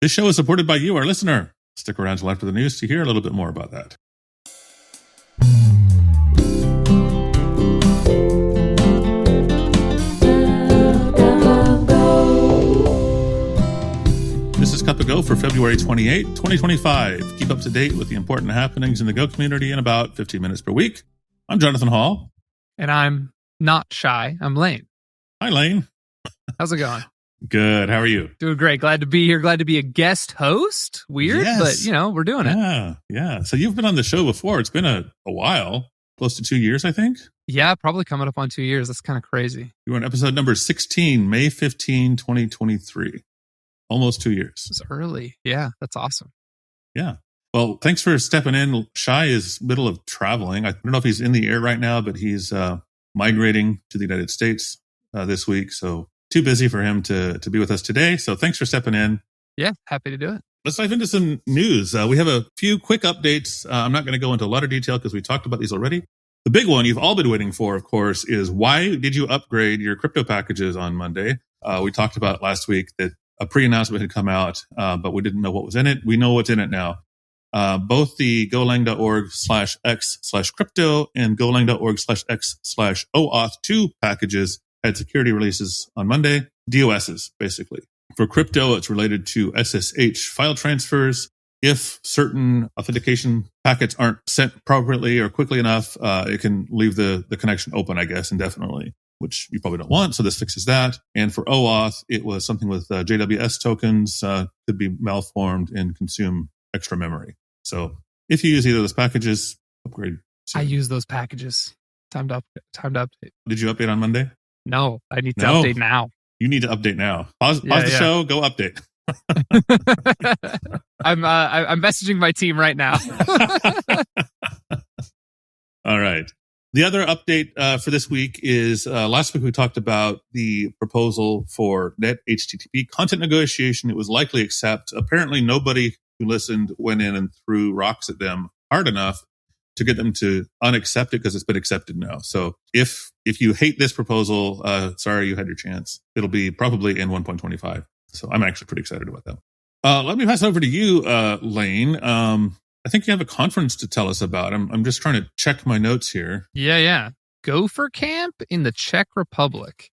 This show is supported by you, our listener. Stick around till after the news to hear a little bit more about that. This is Cup of Go for February 28, 2025. Keep up to date with the important happenings in the Go community in about 15 minutes per week. I'm Jonathan Hall. And I'm not shy. I'm Lane. Hi, Lane. How's it going? Good. How are you? Doing great. Glad to be here. Glad to be a guest host. Weird, yes. But, we're doing it. Yeah. So you've been on the show before. It's been a while, close to 2 years, I think. Yeah, probably coming up on 2 years. That's kind of crazy. You were on episode number 16, May 15, 2023. Almost 2 years. It's early. Yeah, that's awesome. Yeah. Well, thanks for stepping in. Shai is middle of traveling. I don't know if he's in the air right now, but he's migrating to the United States this week. So too busy for him to be with us today. So thanks for stepping in. Yeah, happy to do it. Let's dive into some news. We have a few quick updates. I'm not going to go into a lot of detail because we talked about these already. The big one you've all been waiting for, of course, is why did you upgrade your crypto packages on Monday? We talked about last week that a pre-announcement had come out, but we didn't know what was in it. We know what's in it now. Both the golang.org/x/crypto and golang.org/x/OAuth2 packages had security releases on Monday. DOSs, basically. For crypto, it's related to SSH file transfers. If certain authentication packets aren't sent appropriately or quickly enough, it can leave the connection open, I guess, indefinitely, which you probably don't want. So this fixes that. And for OAuth, it was something with JWS tokens could be malformed and consume extra memory. So if you use either of those packages, upgrade soon. I use those packages. Time to update. Did you update on Monday? No, I need to update now. You need to update now. Pause the show, go update. I'm messaging my team right now. All right. The other update for this week is last week we talked about the proposal for net HTTP content negotiation. It was likely accept. Apparently nobody who listened went in and threw rocks at them hard enough to get them to unaccept it because it's been accepted now. So if you hate this proposal, sorry, you had your chance. It'll be probably in 1.25. So I'm actually pretty excited about that. Let me pass it over to you, Lane. I think you have a conference to tell us about. I'm just trying to check my notes here. Yeah. Gopher Camp in the Czech Republic.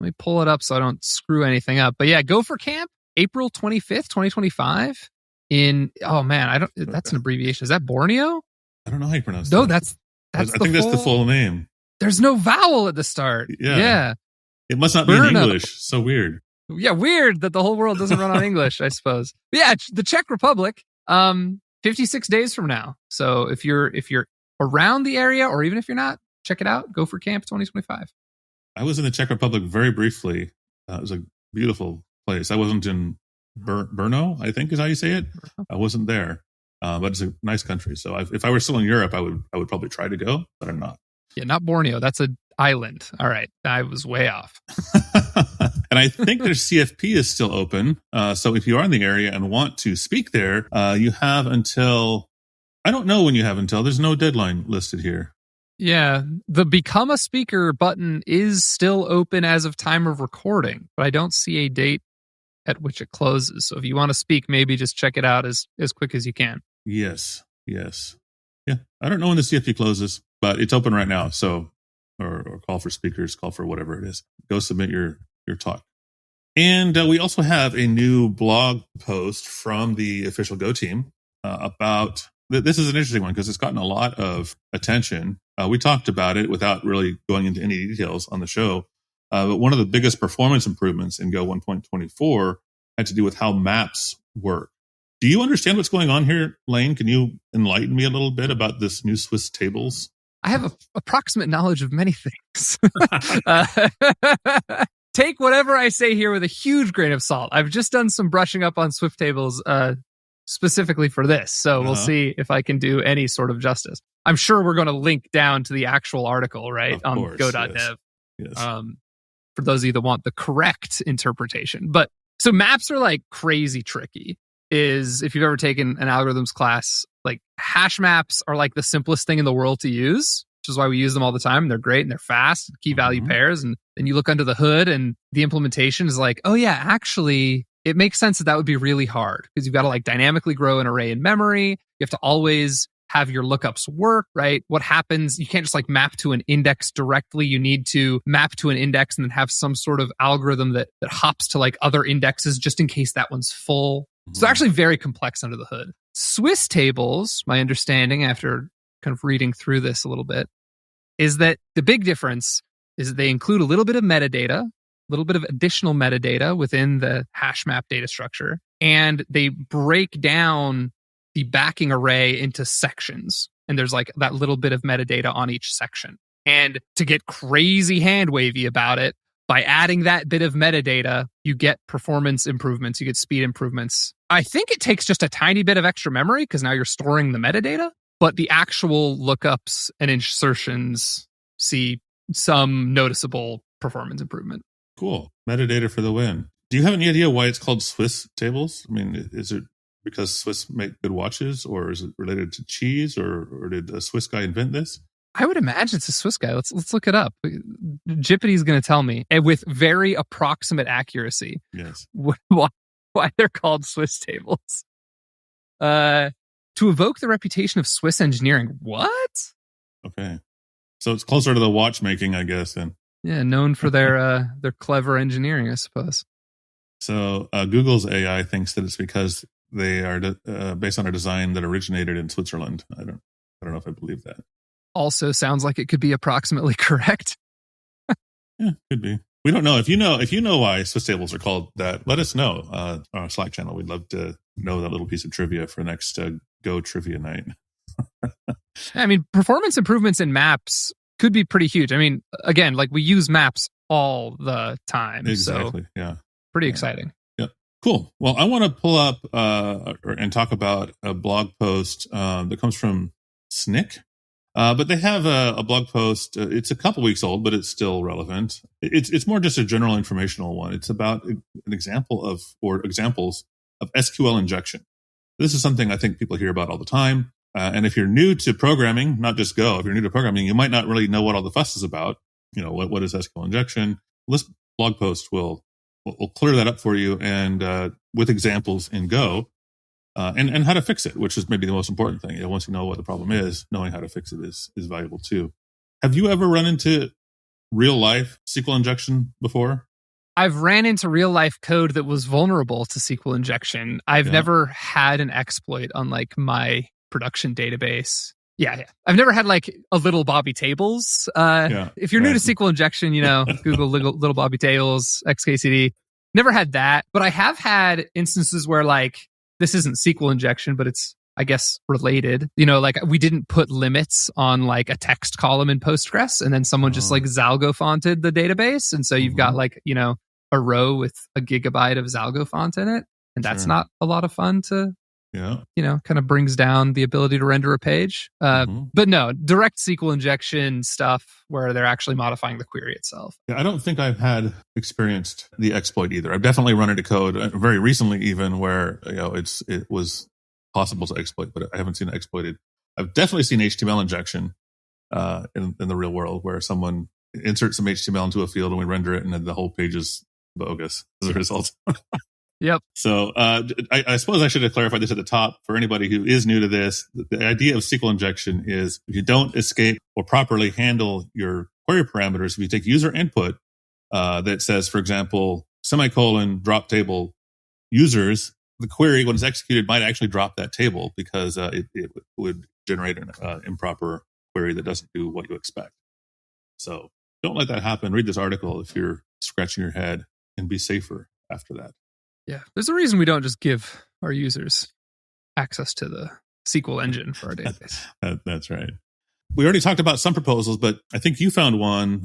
Let me pull it up so I don't screw anything up. But yeah, Gopher Camp, April 25th, 2025 that's an abbreviation. Is that Borneo? I don't know how you pronounce that. No, that's I think that's the full name. There's no vowel at the start. Yeah. It must not be in English. So weird. Yeah, weird that the whole world doesn't run on English, I suppose. But yeah, the Czech Republic, 56 days from now. So if you're around the area, or even if you're not, check it out. Gopher Camp 2025. I was in the Czech Republic very briefly. It was a beautiful place. I wasn't in Brno, I think is how you say it. I wasn't there. But it's a nice country. So if I were still in Europe, I would probably try to go, but I'm not. Yeah, not Borneo. That's an island. All right. I was way off. And I think their CFP is still open. So if you are in the area and want to speak there, you have until, I don't know when you have until, there's no deadline listed here. Yeah. The Become a Speaker button is still open as of time of recording, but I don't see a date at which it closes. So if you want to speak, maybe just check it out as quick as you can. Yes. Yeah. I don't know when the CFP closes, but it's open right now. So, or call for speakers, call for whatever it is. Go submit your talk. And we also have a new blog post from the official Go team about, this is an interesting one because it's gotten a lot of attention. We talked about it without really going into any details on the show. But one of the biggest performance improvements in Go 1.24 had to do with how maps work. Do you understand what's going on here, Lane? Can you enlighten me a little bit about this new Swiss tables? I have an approximate knowledge of many things. Take whatever I say here with a huge grain of salt. I've just done some brushing up on Swift tables specifically for this. So we'll see if I can do any sort of justice. I'm sure we're going to link down to the actual article, right? On go.dev. Yes. For those of you that want the correct interpretation. But so maps are like crazy tricky. Is if you've ever taken an algorithms class, like hash maps are like the simplest thing in the world to use, which is why we use them all the time. They're great and they're fast, key value pairs. And then you look under the hood and the implementation is like, oh yeah, actually it makes sense that that would be really hard because you've got to like dynamically grow an array in memory. You have to always have your lookups work, right? What happens? You can't just like map to an index directly. You need to map to an index and then have some sort of algorithm that hops to like other indexes just in case that one's full. So they're actually very complex under the hood. Swiss tables, my understanding after kind of reading through this a little bit, is that the big difference is that they include a little bit of metadata, a little bit of additional metadata within the hash map data structure, and they break down the backing array into sections. And there's like that little bit of metadata on each section. And to get crazy hand wavy about it, by adding that bit of metadata, you get performance improvements, you get speed improvements. I think it takes just a tiny bit of extra memory because now you're storing the metadata, but the actual lookups and insertions see some noticeable performance improvement. Cool. Metadata for the win. Do you have any idea why it's called Swiss tables? I mean, is it because Swiss make good watches, or is it related to cheese, or did a Swiss guy invent this? I would imagine it's a Swiss guy. Let's look it up. Jippity's going to tell me, and with very approximate accuracy, yes, why they're called Swiss tables. To evoke the reputation of Swiss engineering. What? Okay, so it's closer to the watchmaking, I guess. Then yeah, known for their clever engineering, I suppose. So Google's AI thinks that it's because they are based on a design that originated in Switzerland. I don't know if I believe that. Also sounds like it could be approximately correct. Yeah, could be. We don't know. If you know why Swiss tables are called that, let us know on our Slack channel. We'd love to know that little piece of trivia for next Go trivia night. I mean, performance improvements in maps could be pretty huge. I mean, again, like we use maps all the time. Exactly. So yeah. Pretty exciting. Yeah. Cool. Well, I want to pull up and talk about a blog post that comes from SNCC. But they have a blog post. It's a couple weeks old, but it's still relevant. It's more just a general informational one. It's about an example of, or examples of SQL injection. This is something I think people hear about all the time. And if you're new to programming, not just Go, if you're new to programming, you might not really know what all the fuss is about. You know, what is SQL injection? This blog post will clear that up for you, and with examples in Go. And how to fix it, which is maybe the most important thing. You know, once you know what the problem is, knowing how to fix it is valuable too. Have you ever run into real life SQL injection before? I've ran into real life code that was vulnerable to SQL injection. I've never had an exploit on like my production database. Yeah. I've never had like a little Bobby tables. If you're new to SQL injection, you know, Google little Bobby tables, XKCD. Never had that, but I have had instances where like, this isn't SQL injection, but it's, I guess, related. You know, like we didn't put limits on like a text column in Postgres, and then someone just like Zalgo fonted the database. And so you've got like, you know, a row with a gigabyte of Zalgo font in it. And that's not a lot of fun to, you know, kind of brings down the ability to render a page. But no, direct SQL injection stuff where they're actually modifying the query itself. Yeah, I don't think I've had experienced the exploit either. I've definitely run into code very recently, even where it was possible to exploit, but I haven't seen it exploited. I've definitely seen HTML injection in the real world, where someone inserts some HTML into a field and we render it, and then the whole page is bogus as a result. Yep. So I suppose I should have clarified this at the top for anybody who is new to this. The idea of SQL injection is if you don't escape or properly handle your query parameters, if you take user input that says, for example, semicolon drop table users, the query, when it's executed, might actually drop that table because it would generate an improper query that doesn't do what you expect. So don't let that happen. Read this article if you're scratching your head, and be safer after that. Yeah, there's a reason we don't just give our users access to the SQL engine for our database. That's right. We already talked about some proposals, but I think you found one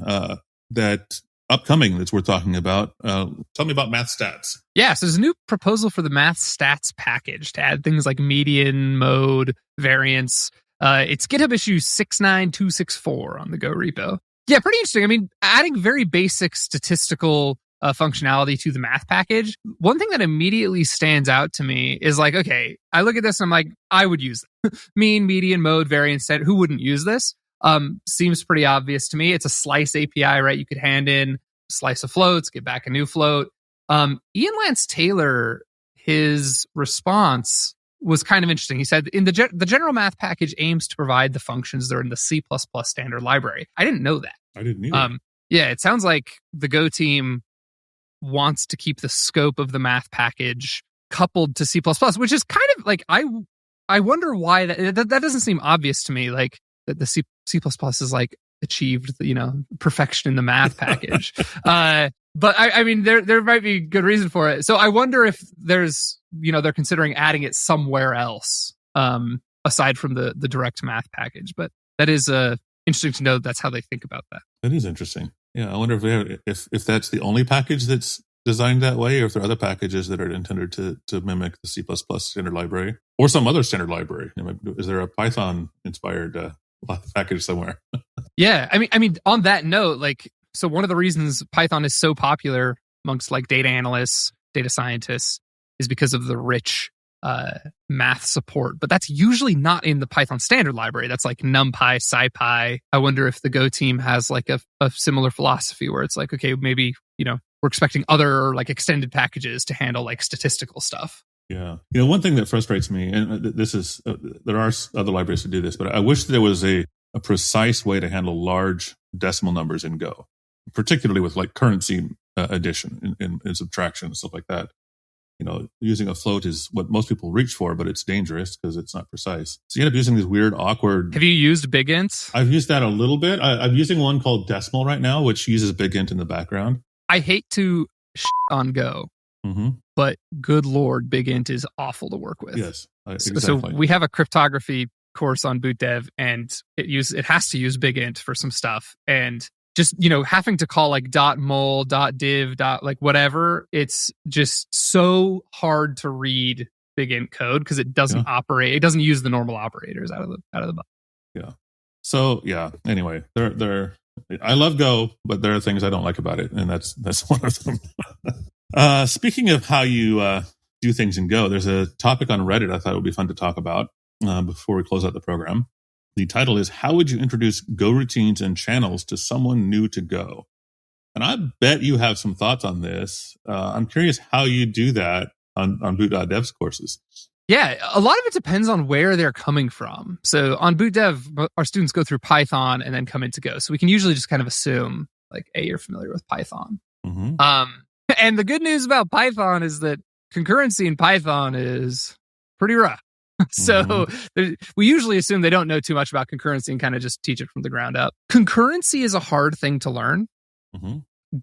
that upcoming that's worth talking about. Tell me about math stats. Yeah, so there's a new proposal for the math stats package to add things like median, mode, variance. It's GitHub issue 69264 on the Go repo. Yeah, pretty interesting. I mean, adding very basic statistical functionality to the math package. One thing that immediately stands out to me is like, okay, I look at this and I'm like, I would use mean, median, mode, variance, set. Who wouldn't use this? Seems pretty obvious to me. It's a slice API, right? You could hand in a slice of floats, get back a new float. Ian Lance Taylor, his response was kind of interesting. He said, the general math package aims to provide the functions that are in the C++ standard library. I didn't know that. I didn't either. Yeah, it sounds like the Go team wants to keep the scope of the math package coupled to C++, which is kind of like, I wonder why that doesn't seem obvious to me. Like that the C++ is like achieved, perfection in the math package. But I mean, there might be good reason for it. So I wonder if there's, they're considering adding it somewhere else, aside from the direct math package. But that is interesting to know that's how they think about that. That is interesting. Yeah, I wonder if that's the only package that's designed that way, or if there are other packages that are intended to mimic the C++ standard library or some other standard library. Is there a Python inspired package somewhere? Yeah, I mean, on that note, so one of the reasons Python is so popular amongst data analysts, data scientists, is because of the rich math support. But that's usually not in the Python standard library. That's like NumPy, SciPy. I wonder if the Go team has a similar philosophy where it's okay, maybe, we're expecting other extended packages to handle statistical stuff. Yeah. One thing that frustrates me, and this is, there are other libraries to do this, but I wish there was a precise way to handle large decimal numbers in Go, particularly with currency addition and subtraction and stuff like that. Using a float is what most people reach for, but it's dangerous because it's not precise. So you end up using these weird, awkward... Have you used BigInt? I've used that a little bit. I'm using one called Decimal right now, which uses BigInt in the background. I hate to on Go, but good Lord, BigInt is awful to work with. Yes, exactly. So we have a cryptography course on boot.dev, and it has to use BigInt for some stuff. And just, having to call .mol, .div, whatever, it's just so hard to read BigInt code because it doesn't operate. It doesn't use the normal operators out of the box. Yeah. So yeah. Anyway, I love Go, but there are things I don't like about it, and that's one of them. Speaking of how you do things in Go, there's a topic on Reddit I thought it would be fun to talk about before we close out the program. The title is, How Would You Introduce Go Routines and Channels to Someone New to Go? And I bet you have some thoughts on this. I'm curious how you do that on boot.dev's courses. Yeah, a lot of it depends on where they're coming from. So on boot.dev, our students go through Python and then come into Go. So we can usually just kind of assume, A, you're familiar with Python. And the good news about Python is that concurrency in Python is pretty rough. So we usually assume they don't know too much about concurrency and kind of just teach it from the ground up. Concurrency is a hard thing to learn.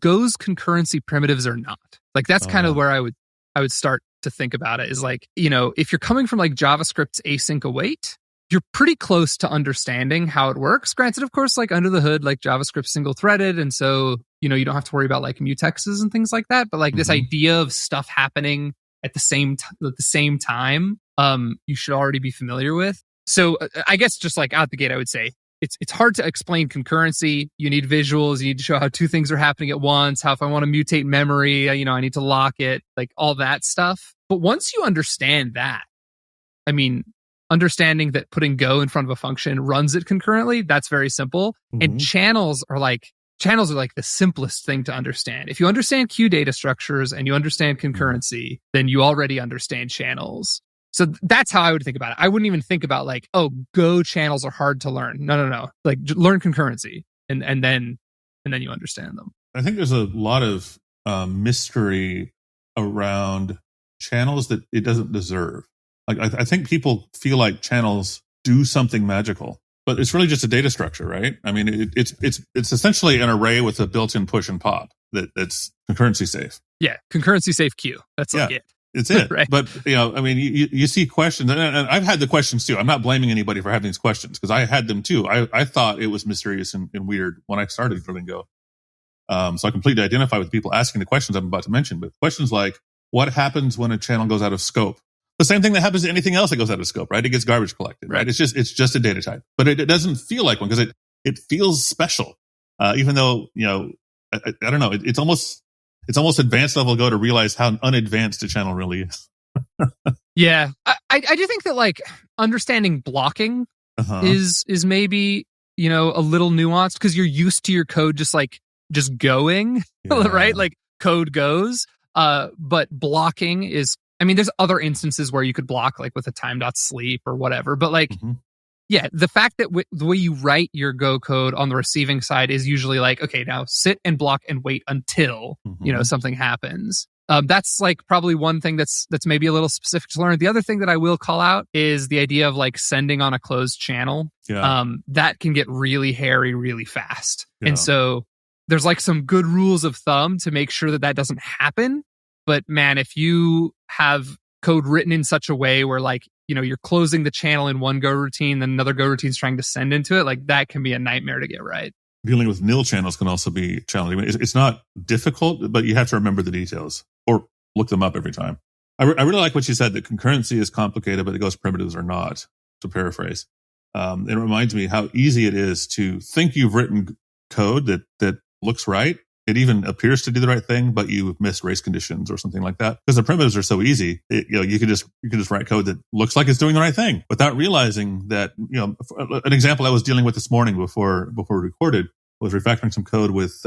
Go's concurrency primitives are not. That's kind of where I would start to think about it is if you're coming from JavaScript's async await, you're pretty close to understanding how it works. Granted, of course, under the hood, JavaScript single threaded. And so, you don't have to worry about mutexes and things like that. But this idea of stuff happening at the same time, you should already be familiar with. So I guess just out the gate, I would say it's hard to explain concurrency. You need visuals. You need to show how two things are happening at once. How if I want to mutate memory, I need to lock it, all that stuff. But once you understand that, understanding that putting Go in front of a function runs it concurrently, that's very simple. And channels are the simplest thing to understand. If you understand queue data structures and you understand concurrency, then you already understand channels. So that's how I would think about it. I wouldn't even think about Go channels are hard to learn. No. Learn concurrency and then you understand them. I think there's a lot of mystery around channels that it doesn't deserve. I think people feel like channels do something magical, but it's really just a data structure, right? It's essentially an array with a built-in push and pop that's concurrency safe. Yeah, concurrency safe queue. That's it. It's it. Right. But, you see questions, and I've had the questions too. I'm not blaming anybody for having these questions because I had them too. I thought it was mysterious and weird when I started learning Go. So I completely identify with people asking the questions I'm about to mention. But questions like, what happens when a channel goes out of scope? The same thing that happens to anything else that goes out of scope, right? It gets garbage collected, right? It's just a data type, but it doesn't feel like one because it feels special. Even though, I don't know, it's almost advanced level Go to realize how unadvanced a channel really is. Yeah. I do think that understanding blocking is maybe, a little nuanced because you're used to your code just going, right? Code goes. But blocking is, I mean, there's other instances where you could block like with a time.sleep or whatever. But like, yeah, the fact that the way you write your Go code on the receiving side is usually like, okay, now sit and block and wait until, something happens. That's like probably one thing that's maybe a little specific to learn. The other thing that I will call out is the idea of like sending on a closed channel. Yeah. That can get really hairy really fast. Yeah. And so there's like some good rules of thumb to make sure that doesn't happen. But man, if you have code written in such a way where like, you're closing the channel in one Go routine, then another Go routine is trying to send into it, like that can be a nightmare to get right. Dealing with nil channels can also be challenging. I mean, it's not difficult, but you have to remember the details or look them up every time. I really like what you said, that concurrency is complicated, but the Ghost primitives are not, to paraphrase. It reminds me how easy it is to think you've written code that looks right. It even appears to do the right thing, but you've missed race conditions or something like that. Because the primitives are so easy, you can just write code that looks like it's doing the right thing without realizing that. An example I was dealing with this morning before we recorded was refactoring some code with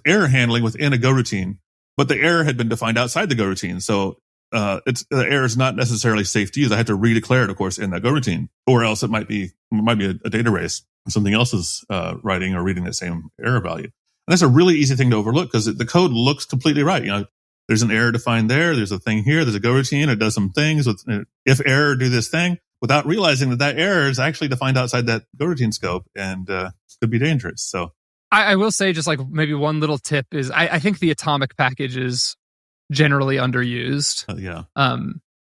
error handling within a Go routine, but the error had been defined outside the Go routine. So the error is not necessarily safe to use. I had to redeclare it, of course, in that Go routine, or else it might be a data race. Something else is writing or reading that same error value. And that's a really easy thing to overlook because the code looks completely right. There's an error defined there. There's a thing here. There's a Go routine. It does some things with if error, do this thing, without realizing that error is actually defined outside that Go routine scope and could be dangerous. So I will say just like maybe one little tip is I think the atomic package is generally underused. Yeah.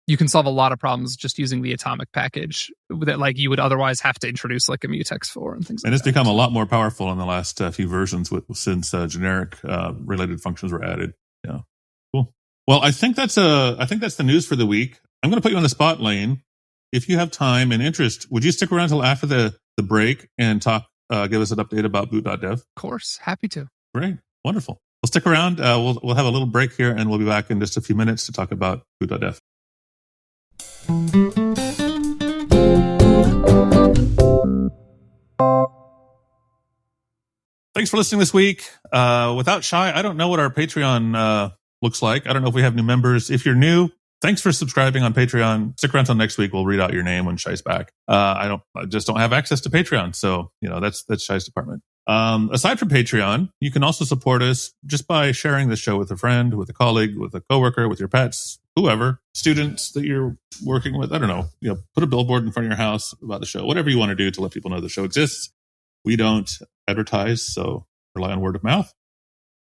You can solve a lot of problems just using the atomic package that like you would otherwise have to introduce like a mutex for and things like that. And it's become a lot more powerful in the last few versions since generic related functions were added. Yeah. Cool. Well, I think that's the news for the week. I'm going to put you on the spot, Lane. If you have time and interest, would you stick around till after the break and give us an update about boot.dev? Of course. Happy to. Great. Wonderful. Well, stick around. We'll have a little break here and we'll be back in just a few minutes to talk about boot.dev. Thanks for listening this week. Without Shai, I don't know what our Patreon looks like. I don't know if we have new members. If you're new, thanks for subscribing on Patreon. Stick around till next week. We'll read out your name when Shai's back. I just don't have access to Patreon. So, that's Shai's department. Aside from Patreon, you can also support us just by sharing the show with a friend, with a colleague, with a coworker, with your pets, whoever, students that you're working with. I don't know, put a billboard in front of your house about the show, whatever you want to do to let people know the show exists. We don't advertise, so rely on word of mouth.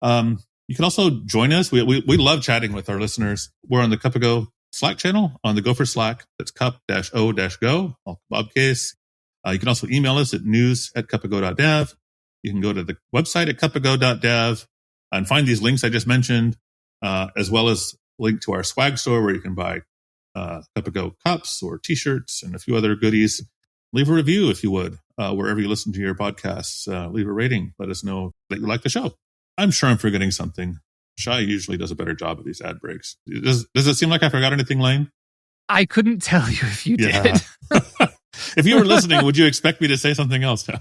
You can also join us. We love chatting with our listeners. We're on the Cup of Go Slack channel on the Gopher Slack. That's cup-o-go, all uppercase. You can also email us at news@cupofgo.dev. You can go to the website at cupofgo.dev and find these links I just mentioned, as well as link to our swag store where you can buy Cup of Go cups or t-shirts and a few other goodies. Leave a review if you would, wherever you listen to your podcasts. Leave a rating. Let us know that you like the show. I'm sure I'm forgetting something. Shai usually does a better job of these ad breaks. Does it seem like I forgot anything, Lane? I couldn't tell you if you did. If you were listening, would you expect me to say something else now?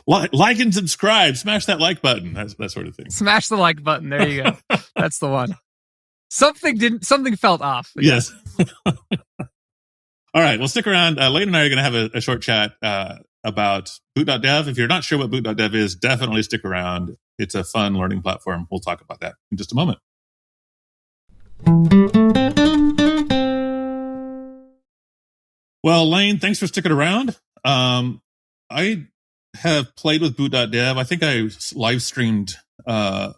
Like and subscribe. Smash that like button. That sort of thing. Smash the like button. There you go. That's the one. Something felt off. Yes. All right. Well, stick around. Lane and I are going to have a short chat about boot.dev. If you're not sure what boot.dev is, definitely stick around. It's a fun learning platform. We'll talk about that in just a moment. Well, Lane, thanks for sticking around. I have played with boot.dev. I think I live streamed a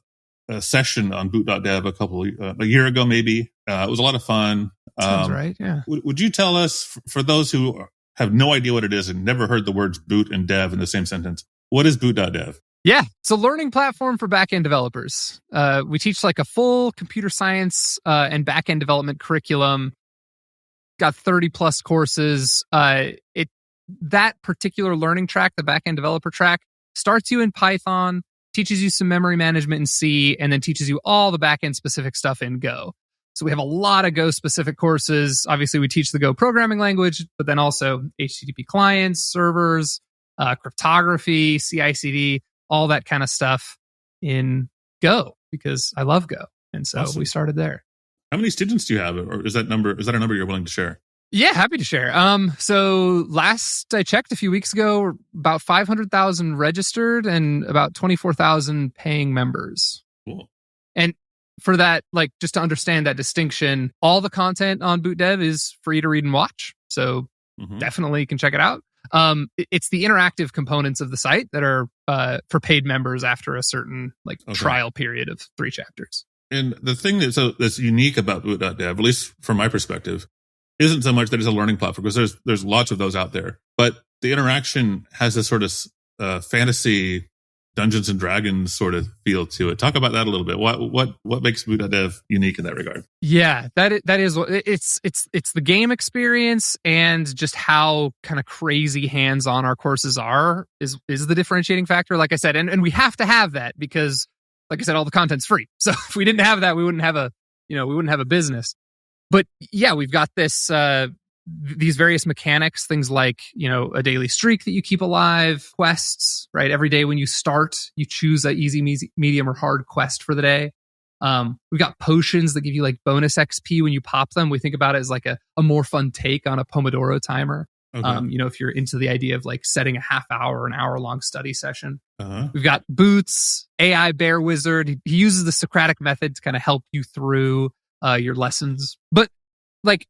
session on boot.dev a year ago, maybe. It was a lot of fun. Sounds right, yeah. Would you tell us, for those who have no idea what it is and never heard the words boot and dev in the same sentence, what is boot.dev? Yeah, it's a learning platform for backend developers. We teach like a full computer science and backend development curriculum. Got 30 plus courses. That particular learning track, the backend developer track, starts you in Python, teaches you some memory management in C, and then teaches you all the backend specific stuff in Go. So we have a lot of Go specific courses. Obviously, we teach the Go programming language, but then also HTTP clients, servers, cryptography, CI/CD, all that kind of stuff in Go. because I love Go. And so we started there. How many students do you have? Or is that a number you're willing to share? Yeah, happy to share. So last I checked a few weeks ago, about 500,000 registered and about 24,000 paying members. Cool. And for that, like, just to understand that distinction, all the content on boot.dev is free to read and watch. So definitely can check it out. It's the interactive components of the site that are for paid members after a certain trial period of 3 chapters. And the thing that's unique about boot.dev, at least from my perspective, isn't so much that it's a learning platform, because there's lots of those out there, but the interaction has this sort of fantasy Dungeons and Dragons sort of feel to it. Talk about that a little bit. What makes boot.dev unique in that regard? Yeah, that is it's the game experience, and just how kind of crazy hands-on our courses are is the differentiating factor. Like I said, and we have to have that because, like I said, all the content's free. So if we didn't have that, we wouldn't have a business. But yeah, we've got these various mechanics, things like, a daily streak that you keep alive, quests, right? Every day when you start, you choose a easy, medium, or hard quest for the day. We've got potions that give you bonus XP when you pop them. We think about it as a more fun take on a Pomodoro timer. Okay. If you're into the idea of setting a half hour or an hour long study session. We've got Boots, AI Bear Wizard. He uses the Socratic method to kind of help you through your lessons. But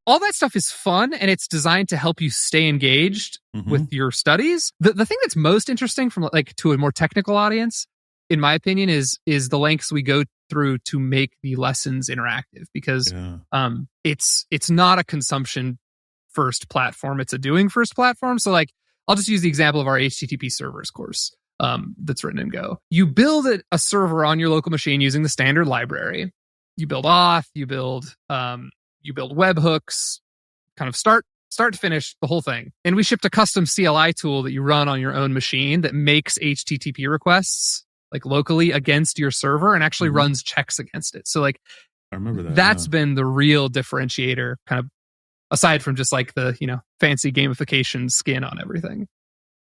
all that stuff is fun, and it's designed to help you stay engaged with your studies. The thing that's most interesting from to a more technical audience, in my opinion, is the lengths we go through to make the lessons interactive, because it's not a consumption first platform, it's a doing first platform. So I'll just use the example of our HTTP servers course that's written in Go. You build a server on your local machine using the standard library. You build auth, you build webhooks, kind of start to finish, the whole thing. And we shipped a custom CLI tool that you run on your own machine that makes HTTP requests locally against your server and actually runs checks against it. So I remember that. That's been the real differentiator, kind of aside from just the fancy gamification skin on everything.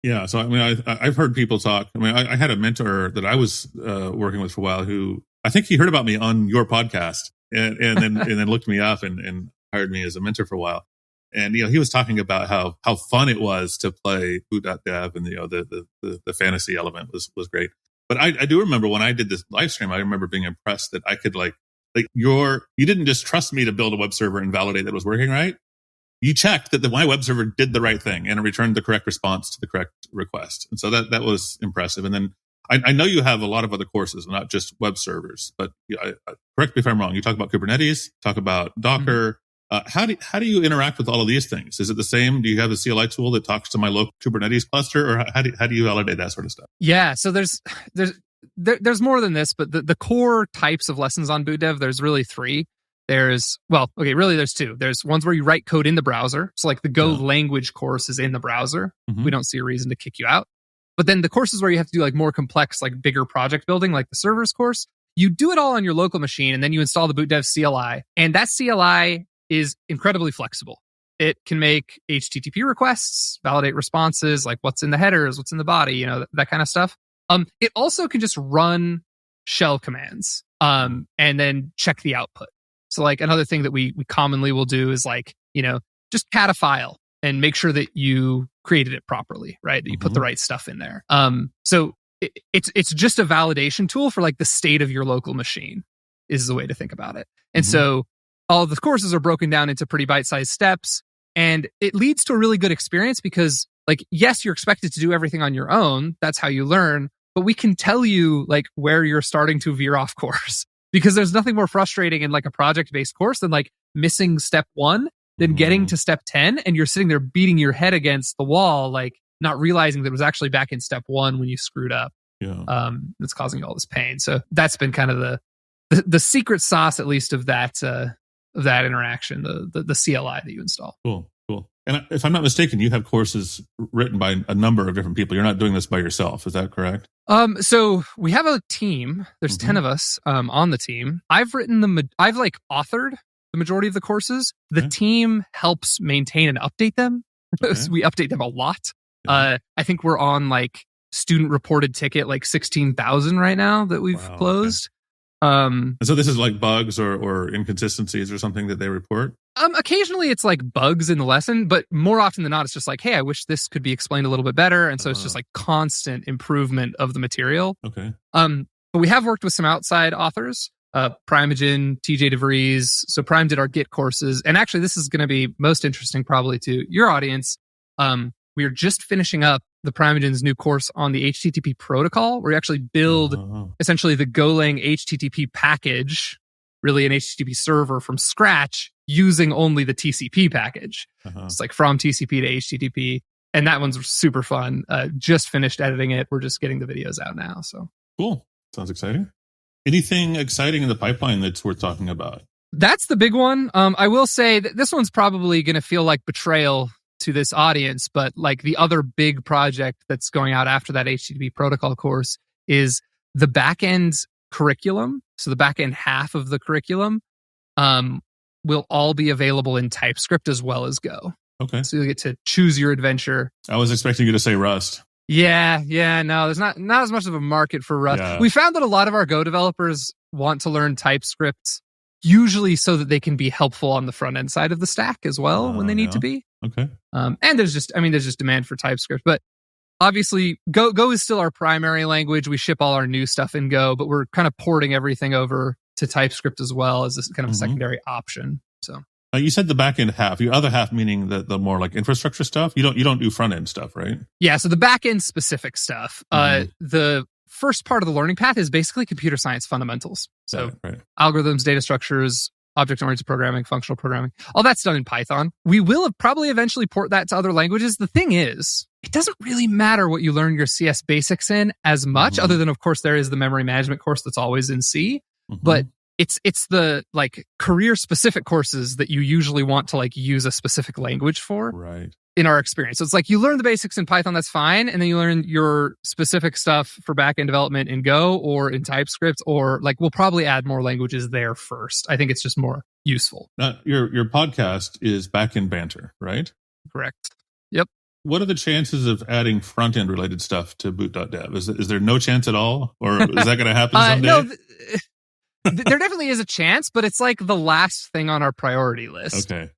Yeah. So I've heard people talk. I had a mentor that I was working with for a while who, I think he heard about me on your podcast and then looked me up and hired me as a mentor for a while. And, he was talking about how fun it was to play boot.dev, and, the fantasy element was great. But I do remember when I did this live stream, I remember being impressed that I could you didn't just trust me to build a web server and validate that it was working right. You checked that my web server did the right thing and it returned the correct response to the correct request. And so that was impressive. And then I know you have a lot of other courses, not just web servers, but correct me if I'm wrong. You talk about Kubernetes, talk about Docker. How do you interact with all of these things? Is it the same? Do you have a CLI tool that talks to my local Kubernetes cluster, or how do you validate that sort of stuff? Yeah, so there's more than this, but the core types of lessons on boot.dev, there's really 3. There's 2. There's ones where you write code in the browser. So the Go language course is in the browser. We don't see a reason to kick you out. But then the courses where you have to do more complex, bigger project building, like the servers course, you do it all on your local machine, and then you install the boot.dev CLI. And that CLI is incredibly flexible. It can make HTTP requests, validate responses, what's in the headers, what's in the body, that kind of stuff. It also can just run shell commands and then check the output. So another thing that we commonly will do is just cat a file and make sure that you created it properly, right? That you put the right stuff in there. So it's just a validation tool for the state of your local machine is the way to think about it. And so all of the courses are broken down into pretty bite-sized steps, and it leads to a really good experience because yes, you're expected to do everything on your own. That's how you learn, but we can tell you where you're starting to veer off course, because there's nothing more frustrating in a project-based course than missing step 1, then getting to step 10, and you're sitting there beating your head against the wall, not realizing that it was actually back in step 1 when you screwed up. Yeah. That's causing you all this pain. So that's been kind of the secret sauce, at least, of that interaction, the CLI that you install. Cool. And if I'm not mistaken, you have courses written by a number of different people. You're not doing this by yourself. Is that correct? So we have a team. There's 10 of us on the team. I've authored the majority of the courses. The team helps maintain and update them. Okay. We update them a lot. Yeah. I think we're on student reported ticket 16,000 right now that we've closed. And so this is like bugs or inconsistencies or something that they report? Occasionally it's like bugs in the lesson, but more often than not, it's just like, hey, I wish this could be explained a little bit better. And so it's just like constant improvement of the material. Okay. But we have worked with some outside authors, Primogen, TJ DeVries. So Prime did our Git courses. And actually, this is going to be most interesting probably to your audience. We are just finishing up the Primogen's new course on the HTTP protocol, where we actually build essentially the Golang HTTP package, really an HTTP server from scratch using only the TCP package. It's like from TCP to HTTP. And that one's super fun. Just finished editing it. We're just getting the videos out now. So cool. Sounds exciting. Anything exciting in the pipeline that's worth talking about? That's the big one. I will say that this one's probably going to feel like betrayal to this audience, but like the other big project that's going out after that HTTP protocol course is the backend curriculum. So the backend half of the curriculum will all be available in TypeScript as well as Go. Okay. So you'll get to choose your adventure. I was expecting you to say Rust. Yeah, no, there's not as much of a market for Rust. Yeah. We found that a lot of our Go developers want to learn TypeScript, usually so that they can be helpful on the front end side of the stack as well when they need to be. Okay. And there's just demand for TypeScript, but obviously Go is still our primary language. We ship all our new stuff in Go, but we're kind of porting everything over to TypeScript as well as this kind of secondary option. So. You said the back end half. The other half meaning the more like infrastructure stuff. You don't do front end stuff, right? Yeah. So the back end specific stuff. The first part of the learning path is basically computer science fundamentals. So algorithms, data structures, object-oriented programming, functional programming, all that's done in Python. We will probably eventually port that to other languages. The thing is, it doesn't really matter what you learn your CS basics in as much, other than, of course, there is the memory management course that's always in C. But it's the like career specific courses that you usually want to like use a specific language for. Right. In our experience. So it's like you learn the basics in Python, that's fine. And then you learn your specific stuff for backend development in Go or in TypeScript, or like we'll probably add more languages there first. I think it's just more useful. Now, your podcast is Backend Banter, right? Correct. Yep. What are the chances of adding front-end related stuff to boot.dev? Is there no chance at all? Or is that going to happen someday? No, there definitely is a chance, but it's like the last thing on our priority list. Okay.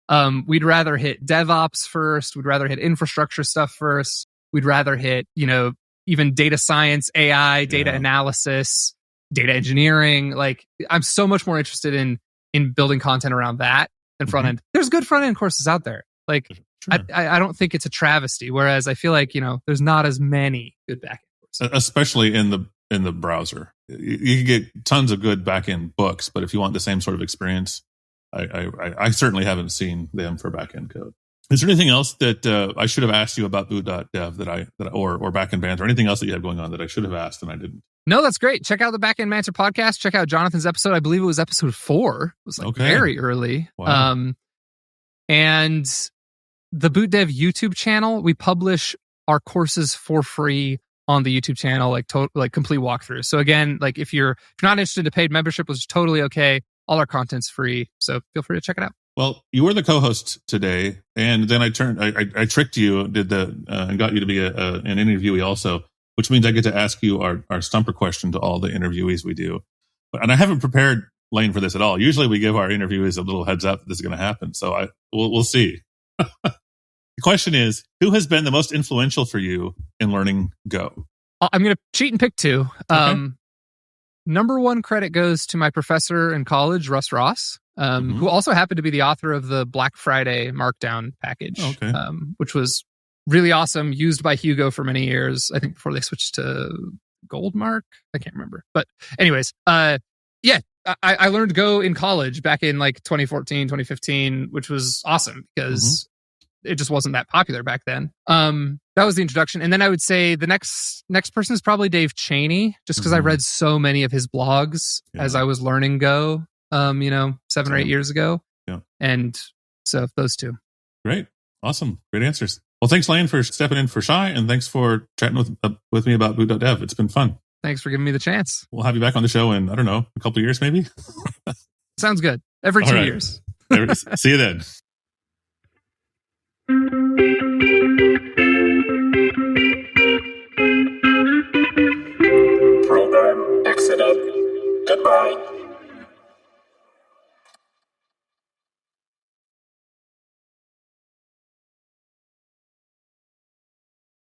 We'd rather hit DevOps first. We'd rather hit infrastructure stuff first. We'd rather hit, even data science, AI, data analysis, data engineering. Like I'm so much more interested in building content around that than front end. There's good front end courses out there. Like I don't think it's a travesty. Whereas I feel like, there's not as many good back end courses. Especially in the browser. You can get tons of good back-end books, but if you want the same sort of experience, I certainly haven't seen them for back-end code. Is there anything else that I should have asked you about boot.dev or back-end banter, or anything else that you have going on that I should have asked and I didn't? No, that's great. Check out the Backend Banter podcast. Check out Jonathan's episode. I believe it was episode 4. It was like very early. Wow. And the boot.dev YouTube channel, we publish our courses for free on the YouTube channel, like complete walkthroughs. So again, like if you're not interested in a paid membership, which is totally okay. All our content's free, so feel free to check it out. Well, you were the co-host today, and then I tricked you, and got you to be an interviewee also, which means I get to ask you our stumper question to all the interviewees we do. And I haven't prepared Lane for this at all. Usually we give our interviewees a little heads up that this is going to happen. So we'll see. The question is, who has been the most influential for you in learning Go? I'm going to cheat and pick 2. Okay. Number 1 credit goes to my professor in college, Russ Ross, who also happened to be the author of the Black Friday Markdown package, which was really awesome, used by Hugo for many years, I think before they switched to Goldmark. I can't remember. But anyways, I learned Go in college back in like 2014, 2015, which was awesome because it just wasn't that popular back then. That was the introduction. And then I would say the next person is probably Dave Cheney, just because I read so many of his blogs as I was learning Go, 7 or 8 years ago. Yeah. And so those 2. Great. Awesome. Great answers. Well, thanks, Lane, for stepping in for Shy, and thanks for chatting with me about boot.dev. It's been fun. Thanks for giving me the chance. We'll have you back on the show in, I don't know, a couple of years maybe? Sounds good. Every 2 years. See you then. Program exited. Goodbye.